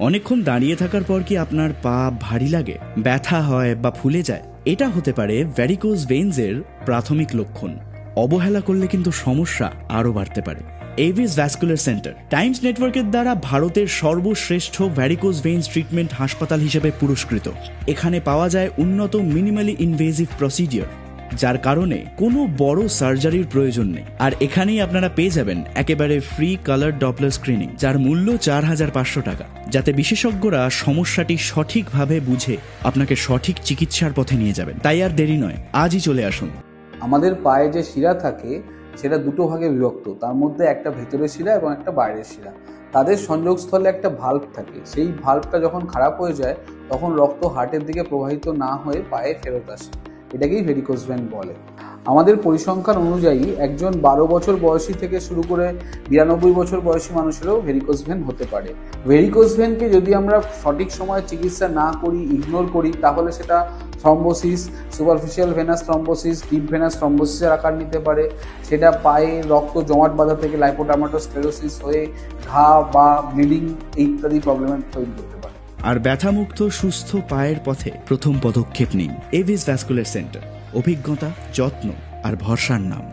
অনেকক্ষণ দাঁড়িয়ে থাকার পর কি আপনার পা ভারী লাগে, ব্যথা হয় বা ফুলে যায়? এটা হতে পারে ভ্যারিকোজ ভেইনসের প্রাথমিক লক্ষণ। অবহেলা করলে কিন্তু সমস্যা আরও বাড়তে পারে। এভিস ভ্যাসকুলার সেন্টার টাইমস নেটওয়ার্কের দ্বারা ভারতের সর্বশ্রেষ্ঠ ভ্যারিকোজ ভেইনস ট্রিটমেন্ট হাসপাতাল হিসেবে পুরস্কৃত। এখানে পাওয়া যায় উন্নত মিনিমালি ইনভেসিভ প্রসিডিওর, যার কারণে কোনো বড় সার্জারির প্রয়োজন নেই। আর এখানেই আপনারা পেয়ে যাবেন একেবারে ফ্রি কালার ডপলার স্ক্রিনিং, যার মূল্য 4,500 টাকা, যাতে বিশেষজ্ঞরা সমস্যাটি সঠিকভাবে বুঝে আপনাকে সঠিক চিকিৎসার পথে নিয়ে যাবেন। তাই আর দেরি নয়, আজই চলে আসুন। আমাদের পায়ে যে শিরা থাকে সেটা দুটো ভাগে বিভক্ত, তার মধ্যে একটা ভেতরের শিরা এবং একটা বাইরের শিরা। তাদের সংযোগস্থলে একটা ভাল্ব থাকে, সেই ভাল্বটা যখন খারাপ হয়ে যায় তখন রক্ত হার্টের দিকে প্রবাহিত না হয়ে পায়ে ফেরত আসে, এটাকেই ভেরিকোজ ভেন বলে। আমাদের পরিসংখ্যান অনুযায়ী একজন 12 বছর বয়সী থেকে শুরু করে 92 বছর বয়সী মানুষেরও ভেরিকোজ ভেন হতে পারে। ভেরিকোজ ভেনকে যদি আমরা সঠিক সময়ে চিকিৎসা না করি, ইগনোর করি, তাহলে সেটা thrombosis, superficial venous thrombosis, deep venous থ্রম্বোসিসের আকার নিতে পারে। সেটা পায়ে রক্ত জমাট বাঁধা থেকে লাইপোডার্মাটোস্ক্লেরোসিস হয়ে ঘা বা ব্লিডিং ইত্যাদি প্রবলেম তৈরি করতে পারে। আর ব্যথামুক্ত সুস্থ পায়ের পথে প্রথম পদক্ষেপ নিন। এভিস ভ্যাসকুলার সেন্টার, অভিজ্ঞতা, যত্ন আর ভরসার নাম।